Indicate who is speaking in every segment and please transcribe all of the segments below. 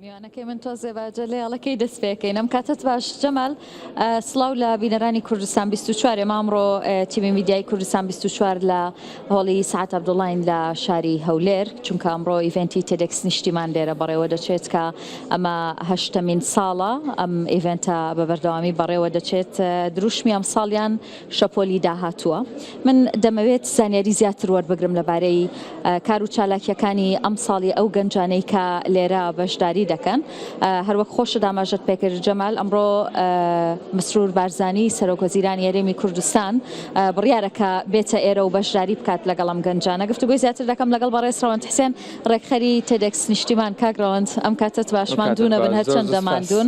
Speaker 1: میوانەکەی من تۆزێ باجەلێ ئەڵەکەی دەست پێکەین ئەم کاتت باش جەمال سڵاو لە بینەرانی کوردستان 24 مامڕۆ تیمی میدیای کوردستان 24 لە هۆڵی سعات عەبدوڵڵاین لە شاری هەولێر چونکە ئەمڕۆ ئیڤێنتی تێدێکس نیشتیمان لێرە بەڕێوە دەچێت کە ئەمە هەشتمین ساڵە ئەم ئیڤێنتە بە بەردەوامی بەڕێوە دەچێت دروشمی ئەم ساڵیان شەپۆلی داهاتووە من دەمەوێت زانیاری زیاتر وەربگرم لەبارەی کار و چالاکیەکانی ئەم ساڵی ئەو گەنجانەی کە لێرە بەشداری دەکەن هەروەک خۆشت ئاماژەت پێکرد جەمال ئەمڕۆ مسرور بارزانی سەرۆکوەزیرانی هەرێمی کوردستان بڕیارەکە بێتە ئێرە و بەشداری بکات لەگەڵ ئەم گەنجانە گفتوگوی زیاتر دەکەم لەگەڵ بەڕێز ڕەوەند حسێن ڕێکخەری تێدێکس نیشتیمان کاک ڕەوەند ئەم کاتت باشماندوونە بن هەرچەند دەماندوون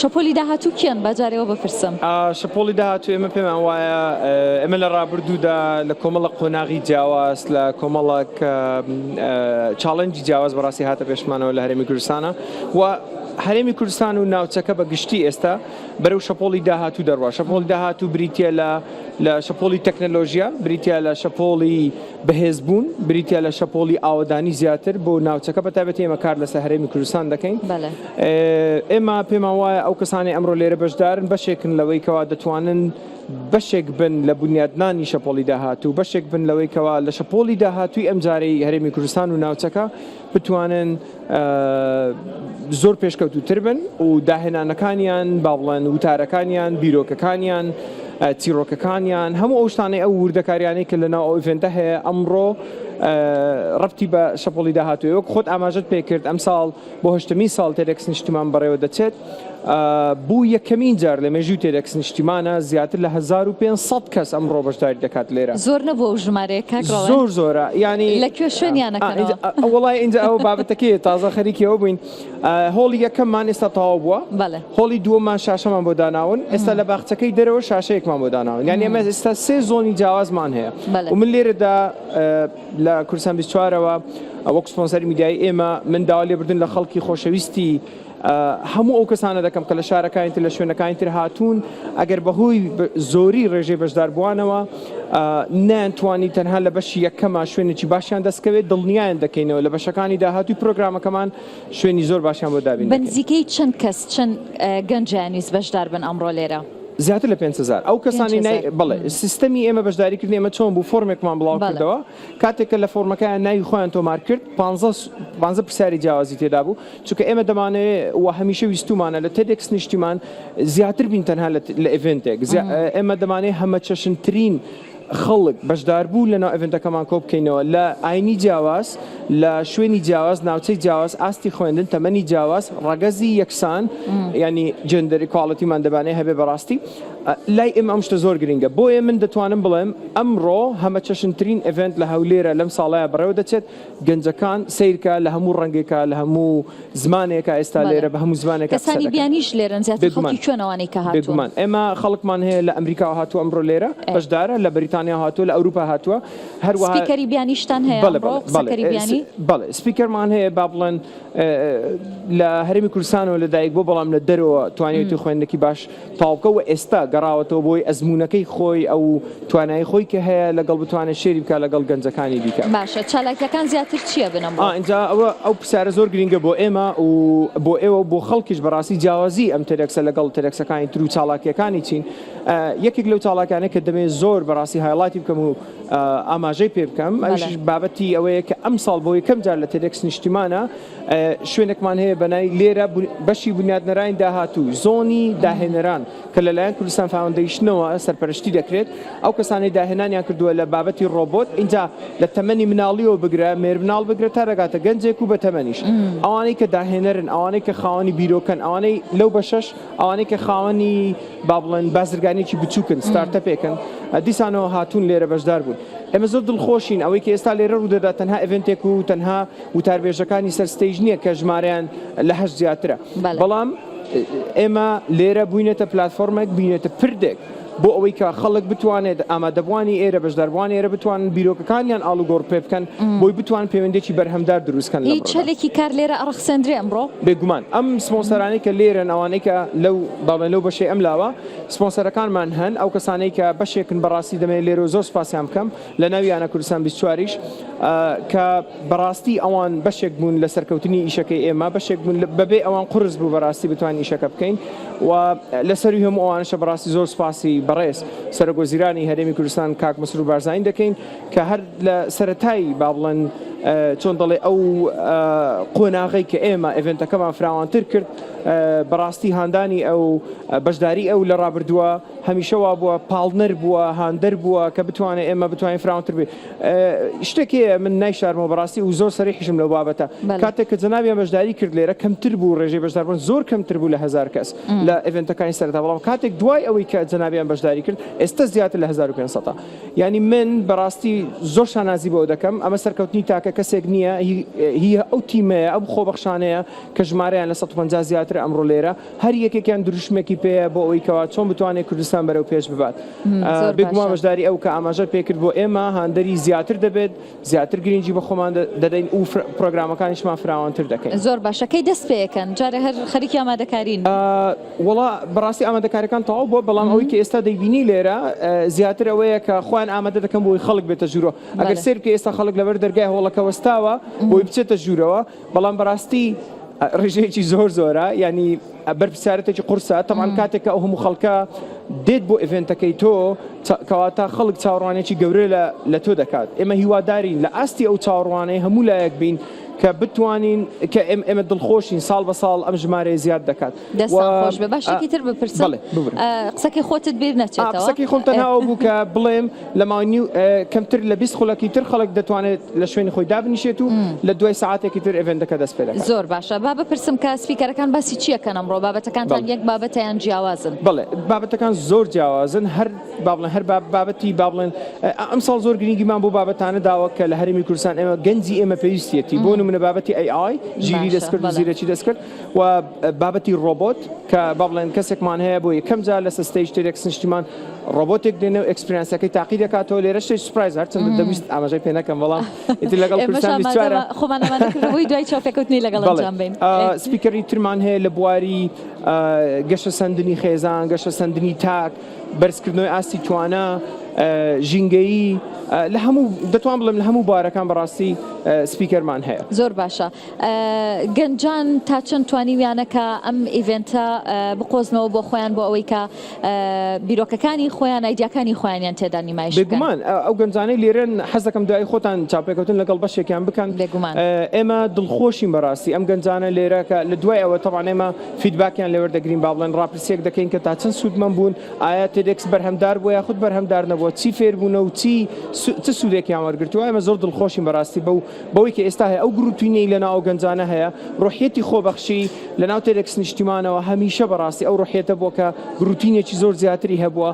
Speaker 1: شەپۆلی داهاتوو کێن باجارەوە بپرسم
Speaker 2: شەپۆلی داهاتوو ئێمە پێمان وایە ئێمە لە ڕابردوودا لە کۆمەڵە قۆناغی جیاواز لە کۆمەڵک چاڵنجی جیاواز بەڕاستی هاتە پێشمانەوە لە هەرێمی کوردستانە و هەرێمی کوردستان و ناوچەکە بە گشتی ئێستا بەرەو شەپۆلی داهاتوو دەڕوا شەپۆلی داهاتوو بریتە لە شەپۆلی تەکنەلۆژیا بریتە لە شەپۆلی بەهێزبوون بریتە لە شەپۆلی ئاوەدانی زیاتر بۆ ناوچەکە بەتایبەتی ئێمە کار لەسەر هەرێمی کوردستان دەکەین ئێمە پێمان وایە ئەو کەسانی ئەمڕۆ لێرە بەشدارن بەشێکن لەوەی کەوا دەتوانن بەشێک بن لە بنیادنانی شەپۆلی داهاتوو بەشێک بن لەوەی کەوا لە شەپۆلی داهاتووی ئەم جارەی هەرێمی کوردستان و ناوچەکە بتوانن زۆر پێشکەوتوتر بن و داهێنانەکانیان با بڵێن وتارەکانیان بیرۆکەکانیان چیرۆکەکانیان هەموو ئەو شتانەی ئەو وردەکاریانەی کە لەناو ئەو ئیڤێنتە هەیە ئەمڕۆ ڕەبتی بە شەپۆلی داهاتووی وەک خۆت ئاماژەت پێکرد ئەم ساڵ بۆ هەشتمین ساڵ تێدێکس نیشتیمان بەڕێوە دەچێت بوو یەکەمین جار لە مێژووی تێدێکس نیشتیمانە زیاتر لە 1500 کەس ئەمڕۆ بەشداری دەکات لێرە
Speaker 1: زۆر نەبووە ئەو ژمارەیە کاک ڕەوەند
Speaker 2: زۆر زۆرە ینی
Speaker 1: لەکوێ شوێنیانەکەنەوە
Speaker 2: وەڵای اینجا ئەو بابەتەکەی تازە خەریکیەوە بووین هۆڵی یەکەممان ئێستا تەواو بووە هۆڵی دووەممان شاشەمان بۆ داناون ئێستا لە باخچەکەی دەرەوە شاشەیەکمان بۆ داناون یعنی ئێمە ئێستا سێ زۆنی جیاوازمان هەیە و من لێرەدا لە کوردستان 24ەوە وەک سپۆنسەری میدیای ئێمە من داوا لێبردن لە خەڵکی خۆشەویستی هەموو ئەو کەسانە دەکەم کە لە شارەکانی تر لە شوێنەکانی تر هاتوون ئەگەر بەهۆی زۆری ڕێژەی بەشداربووانەوە نەتوانی تەنها لە بەشی یەکەمە شوێنێکی باشیان دەستکەوێت دڵنیایان دەکەینەوە لە بەشەکانی داهاتووی پرۆگرامەکەمان شوێنی زۆر باشیان بۆ دابین
Speaker 1: بنزیکەی چەند کەس چەند گەنجیانویست بەشدار بن ئەمڕۆ لێرە
Speaker 2: زیاتر لە 5,000 ئەو کەسانی بڵێ سیستەمی ئێمە بەشداریکردنی ئێمە چۆن بوو فۆرمێکمان بڵاو کردەوە کاتێککە لە فۆرمەکەیان ناوی خۆیان تۆمار کرد 15 پرسیاری جیاوازی تێدا بوو چونکە ئێمە دەمانەوێت و هەمیشە ویستومانە لە تێدێکس نیشتیمان زیاتر بین تەنها لە ئیڤێنتێک ئێمە دەمانەیە هەمە چەشنترین خەڵک بەشدار بوو لە ناو ئیڤێنتەکەمان کۆ بکەینەوە لە ئاینی جیاواز لە شوێنی جیاواز ناوچەی جیاواز ئاستی خوێندن تەمەنی جیاواز ڕەگەزی یەکسان ینی جندەر ئیکواڵەتیمان دەبانێ هەبێ بەڕاستی لای ئێمە ئەم شتە زۆر گرنگە بۆیە من دەتوانم بڵێم ئەمڕۆ هەمە چەشنترین ئیڤێنت لە هەولێرە لەم ساڵایە بەڕێوە دەچێت گەنجەکان سیرکە لە هەموو ڕەنگێکە لە هەموو زمانێکە ئێستا لێرە بە هەموو زمانێک
Speaker 1: کەسانی بیانیش لێرن زیاتر خەڵکی کوێنەوەی کە هاتووە
Speaker 2: ئێمە خەڵکمان هەیە لە ئەمریکا هاتووە ئەمڕۆ لێرە بەشدارە لە بریتانیا هاتووە لە ئەوروپا هاتووە هەروەها
Speaker 1: سپیکەری بیانیشتان هەیە قسەکەری بیانی
Speaker 2: بەڵێ سپیکەرمان هەیە با بڵێن لە هەرێمی کوردستانەوە لەدایک بۆ بەڵام لە دەرەوە توانێتی خوێندنێکی باش تاوکەوە ئێستا گەڕاوەتەوە بۆی ئەزمونونەکەی خۆی ئەو توانایی خۆی کە هەیە لەگەڵ بتوانێت شێری بکە لەگەڵ گەنجەکانی دیکە
Speaker 1: باشە چالاکیەکان زیاتر چییە بنەم
Speaker 2: اینجا ئەو پرسیارە زۆر گرنگە بۆ ئێمە و بۆ ئێوە بۆ خەڵکیش بەڕاستی جیاوازی ئەم تێدەکسە لەگەڵ تێدەکسەکانی تر و چالاکیەکانی چین یەکێک لەو چالاکانە کە دەمێت زۆر بەڕاستی هایڵاتی بکەم و ئاماژەی پێ بکەم ئەوش بابەتی ئەوەیە کە ئەم ساڵ بۆ یەکەم جار لە تێدەکس نیشتیمانە شوێنێکمان هەیە بەنای لێرە بەشی بنیادنەرانی داهاتوو زۆنی داهێنەران کە لەلایەن کوردستان فاوندیشنەوە سەرپەرشتی دەکرێت ئەو کەسانی داهێنانیان کردووە لە بابەتی ڕۆبۆت اینجا لە تەمەنی مناڵیەوە بگرە مێربناڵ بگرێت تا ڕگاتە گەنجێک و بە تەمەنیش ئەوانەی کە داهێنەرن ئەوانەی کە خاوەنی بیرۆکەن ئەوانەی لەو بەشەش ئەوانەی کە خاوەنی با بڵێن بازرگانێکی بچووکن ستارتەپێکن دیسانەوە هاتوون لێرە بەشدار بوون ئێمە زۆر دڵخۆشین ئەوەی کە ئێستا لێرە ڕوودەدا تەنها ئیڤێنتێک و تەنها وتاربێژەکانی سەر ستەیج نییە کە ژمارەیان لە 8 زیاترە بەڵام ئێمە لێرە بووینێتە پلتفۆرمێک بینێتە پردێک بۆ ئەوەی کە خەڵک بتوانێت ئامادەبوانی ئێرە بەشداربوانی ئێرە بتوانن بیرۆکەکانیان ئاڵوگۆڕ پێ بکەن بۆی بتوان پەیوەندێکی بەرهەمدار دروستکەن.
Speaker 1: هیچ چەلێکی کار لێرە ئەڕەخسەندرێ ئەمڕۆ
Speaker 2: بێگومان ئەم سپۆنسەرانەی کە لێرەن ئەوانەی کە لەو بەشەی ئەم لاوە سپۆنسەرەکانمان هەن ئەو کەسانەی کە بەشێکن بەڕاستی دەمێت لێرە زۆر سپاسیان بکەم لە ناویانە کوردستان 24ش کە بەڕاستی ئەوان بەشێک بوون لە سەرکەوتنی ئیشەکەی ئێمە بەشێک بوون بەبێ ئەوان قرس بوو بەڕاستی بتوانین ئیشەکە بکەین و لەسەری هەموو ئەوانشە بەڕاستی زۆر سپاسی بەڕێز سەرۆکوەزیرانی هەرێمی کوردستان کاک مەسرور بارزانانی دەکەین کە هەر لە سەرەتایی با بڵێن چۆن دەڵێ ئەو قۆناغی کە ئێمە ئێڤنتەکەمان فراوانتر کرد بەڕاستی هاندانی ئەو بەشداری ئەو لە ڕابردووە هەمیشەوا بووە پاڵنەر بووە هاندەر بووە کە بتوانێت ئێمە بتوانین فراوانتر بێ شتێکی من نایشارمەوە بەڕاستی و زۆر سەریحیشم لەو بابەتە کاتێک کە جەنابیان بەشداری کرد لێرە کەمتر بوو ڕێژەی بەشداربوون زۆر کەمتر بوو لە 1000 کەس لە ئێڤنتەکانی سەرەتا بەڵام کاتێک دوای ئەوەی کە جەنابیان بەشداری کرد ئێستا زیاتر لە 1500 یعنی من بەڕاستی زۆر شانازی بۆ دەکەم ئەمە سەرکەوتنی تاکە کەسێک نییە هی ئەو تیمەیە ئەو خۆبەخشانەیە کە ژمارەیان لە 150 زیاتر ئەمڕۆ لێرە هەر یەکێکیان دروشمێکی پێەیە بۆ ئەوەی کەوا چۆن بتوانێت کوردستان بەرەو پێش ببات بگومان بەشداری ئەو کە ئاماژە پێکرد بۆ ئێمە هاندەری زیاتر دەبێت زیاتر گرنگی بە خۆمان دەدەین و پرۆگرامەکانیشمان فراوانتر دەکەین
Speaker 1: زۆر باشەکەی دەست پێەکەن جارە هەر خەریکی ئامادەکارین
Speaker 2: وڵا بەڕاستی ئامادەکاریەکان تەواو بۆ بەڵام ئەوەی کە ئێستا دەیبینی لێرە زیاتر ئەوەیە کە خۆیان ئامادە دەکەن بۆی خەڵک بێتە ژوورەوە ئەگەر سێر بکە ئێستا خەڵک لەبەر دەرگای هۆڵەکە وەستاوە بۆی بچێتە ژوورەوە بەڵام بەڕاستی ڕێژەیەکی زۆرە ینی بەرپرسیارەتێکی قورسە تەمان کاتێککە ئەو هەموو خەڵکە دێت بۆ ئێڤنتەکەی تۆ کەواتە خەڵک چاوەڕوانێکی گەورە لە تۆ دەکات ئێمە هیوادارین لە ئاستی ئەو چاوەڕوانەی هەموو لایەک بین کە بتوانین کە ئێمە دڵخۆشین ساڵ بە ساڵ ئەم ژمارەیە زیاد دەکات
Speaker 1: دەستخۆش بە باشێکی تر بپرسم قسەکەی خۆتت بیر نەچێتەوە
Speaker 2: قسەکەی خۆم تەناوە بوو کە بڵێم لە ماوەی کەمتر لە 20 خولەکی تر خەڵک دەتوانێت لە شوێنی خۆی دابنیشێت و لە دوای ساعاتێکی تر ئێڤنتەکە دەست پێ دەکات
Speaker 1: زۆر باشە با بپرسم کە سپیکەرەکان باسی چیەکەن ئەمڕۆ بابەتەکانتان یەک بابەتیان جیاوازن
Speaker 2: بڵێ بابەتەکان زۆر جیاوازن هەر بابڵێن هەر بابەتی بابڵێن ئەمساڵ زۆر گرنگیمان بۆ بابەتانە داوە کە لە هەرێمی کوردستان ئێمە گەنجی ئێمە پێویستیەتی بۆ نمونە بابەتی AI ژیری دەستکرد و زیرەکی دەستکرد و بابەتی ڕۆبۆت کە بابڵێن کەسێکمان هەیە بۆ یەکەم جار لە سستەیج تێرێکس نیشتیمان ڕۆبۆتێک دێنە و ئەکسپریانسەکەی تاقی دەکاتەوە لێرە شتێک سوپرایز هەرچەند دەویست ئاماژەی پێ نەکەم بەڵام ئیتر لەگەڵ کوردستان 24
Speaker 1: خۆمانەوەی دوای چاوپێکەوتنی لەگەڵ ئەنجام بین
Speaker 2: سپیکەری ترمان هەیە لە بواری گەشە سندنی خێزان گەشە سندنی تاک بەرزکردنەوەی ئاستی توانە ژینگەیی لە هەموو دەتوان بڵێم لە هەموو بارەکان بەڕاستی سپیکەرمان هەیە
Speaker 1: زۆر باشە گەنجان تا چەند توانیویانەکە ئەم ئیڤنتە بقۆزنەوە بۆ خۆیان بۆ ئەوەی کە بیرۆکەکانی خۆیان ئایدیاکانی خۆیانیان تێدا نیمایش بکەن
Speaker 2: بێگومان ئەو گەنجانەی لێرەن حەز دەکەم دوای خۆتان چاوپێکەوتن لەگەڵ بەشێکیان بکەن ئێمە دڵخۆشین بەڕاستی ئەم گەنجانە لێرە کە لە دوای ئەوە تەواان ئێمە فیدباکیان لێوەردەگرین با بڵێن ڕاپرسیەک دەکەین کە تا چەند سوودمەند بوون ئایا تێدێکس بەرهەمدار بووە یاخود بەرهەمدار نەبووە چی فێر بوونە و چ سوودێکیان وەرگرتووە ئێمە زۆر دڵخۆشین بەڕاستی بەوەی کە ئێستا هەیە ئەو گروتوینەی لەناو گەنجانە هەیە ڕۆحیەتی خۆبەخشی لەناو تێرێکس نیشتیمانەوە هەمیشە بەڕاستی ئەو ڕۆحیەتە بووە کە گروتینێکی زۆر زیاتری هەبووە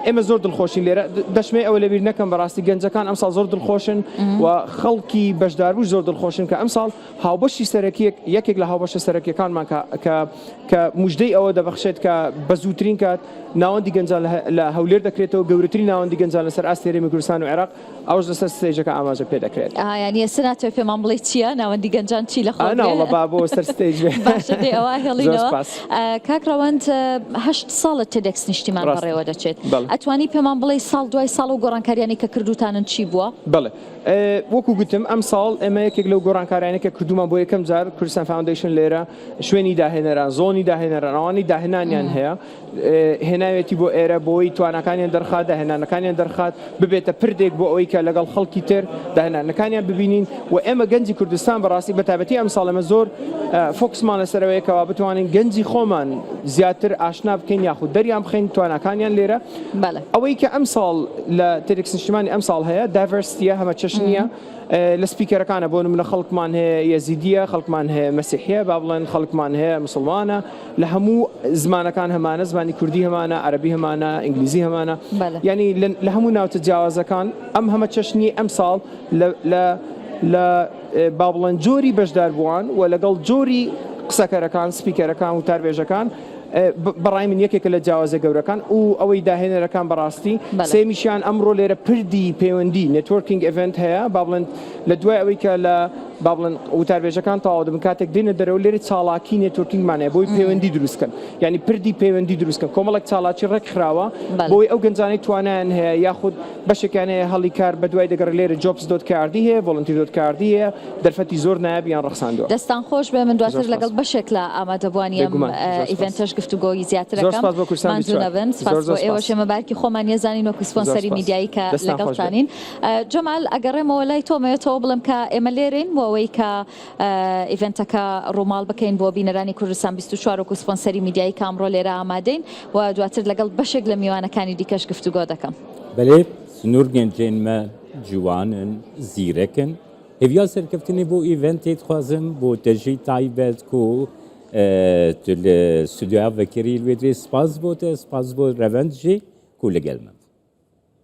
Speaker 2: ئێمە زۆر دڵخۆشین لێرە دەشمێ ئەوە لەبیر نەکەم بەڕاستی گەنجەکان ئەمساڵ زۆر دڵخۆشن و خەڵکی بەشداربوو زۆر دڵخۆشن کە ئەمساڵ هاوبەشی سەرەکیەک یەکێک لە هاوبەشە سەرەکیەکانمان کە موژدەی ئەوە دەبەخشێت کە بە زووترین کات ناوەندی گەنجان لە هەولێر دەکرێتەوە گەورەترین ناوەندی گەنجان لەسەر ئاستی هەرێمی کوردستان و عێراق ئەوش لەسەر ستێجەکە ئاماژە پێ دەکرێت
Speaker 1: یعنی ئێستا ناتوێت پێمان بڵێ چییە ناوەندی گەنجان چی لە
Speaker 2: خۆڵە با بۆ سەر ستێج
Speaker 1: باشە ئەوە هێڵینەوە کاک ڕەوەند 8 ساڵە تێدێکس نیشتیمان بەڕێوە دەچێت ئەتوانی پێمان بڵێ ساڵ دوای ساڵ و گۆڕانکاریانی کە کردوتانن چی بووە؟
Speaker 2: بڵێ وەکو گوتم ئەم ساڵ ئێمە یەکێک لەو گۆڕانکاریانە کە کردومان بۆ یەکەم جار کوردستان فاوندیشن لێرە شوێنی داهێنەران زۆنی داهێنەران ئەوانی داهێنانیان هەیە هێناوێتی بۆ ئێرە بۆی توانەکانیان دەرخات داهێنانەکانیان دەرخات ببێتە پردێک بۆ ئەوەی کە لەگەڵ خەڵکی تر داهێنانەکانیان ببینین و ئێمە گەنجی کوردستان بەڕاستی بەتابەتی ئەم ساڵ ئەمە زۆر فۆکسمان لەسەرەوەیەکەوە بتوانین گەنجی خۆمان زیاتر ئاشنا بکەین یاخود دەریان بخەین توانەکانیان لێرە ئەوەی کە ئەم ساڵ لە تێرێکس نیشتیمانی ئەم ساڵ هەیە دایڤەرسیتیە هەمە چەشنیە لە سپیکەرەکانە بۆ نمونە خەڵکمان هەیە یەزیدیە خەڵکمان هەیە مەسیحیە با بڵێن خەڵکمان هەیە مسلمانە لە هەموو زمانەکان هەمانە زمانی کوردی هەمانە عەرەبی هەمانە ئینگلیزی هەمانە ینی لە هەموو ناوچە جیاوازەکان ئەم هەمە چەشنی ئەم ساڵ لە با بڵێن جۆری بەشداربووان و لەگەڵ جۆری قسەکەرەکان سپیکەرەکان و تاربێژەکان بەڕای من یەکێکە لە جیاوازە گەورەکان و ئەوەی داهێنەرەکان بەڕاستی سێمیشیان ئەمڕۆ لێرە پردی پەیوەندی نێتوەرکینگ ئێڤنت هەیە با بڵێن لە دوای ئەوەی کە لە با بڵێن وتاربێژەکان تەواو دەبن کاتێک دێنە دەرەوە لێرە چاڵاکی نێتوەرکینگمانەیە بۆی پەیوەندی دروستکەن یعنی پردی پەیوەندی دروستکەن کۆمەڵێک چاڵاکی ڕێکخراوە بۆی ئەو گەنجانەی توانیان هەیە یاخود بەشێکیان هەیە هەڵی کار بە دوای دەگەڕێت لێرە jobs.krdی هەیە ڤۆڵنتیر.krdی هەیە دەرفەتی زۆر نایابیان ڕەخساندووە
Speaker 1: دەستان خۆش بێ من دواتر لەگەڵ بەشێک لە ئامادەبوانیم ئیڤنتەش گفتوگۆی زیاترەکەم مانزوونەبن سپاس بۆ ئێوە شێمە بارکی خۆمان یێزانین وەکو سپۆنسەری میدیایی کە لەگەڵتانین جەمال ئەگەڕێمەوە لای تۆمەوێتەوە بڵم کە ئێمە لێرین بۆ ئەوەی کە ئیڤنتەکە ڕووماڵ بکەین بۆ بینەرانی کوردستان 24 وەکو سپۆنسەری میدیایی کە ئەمڕۆ لێرە ئامادەین و دواتر لەگەڵ بەشێک لە میوانەکانی دیکەش گفتوگۆ دەکەم
Speaker 3: بەڵێ سنوور گەنجێنمە جوانن زیرەکن هێویا سەرکەوتنی بۆ ئیڤنتێ خوازم بۆ تەژی تایبەت و ستودیا vekirî wê spas bû te spas bû revend jî ku li gel me.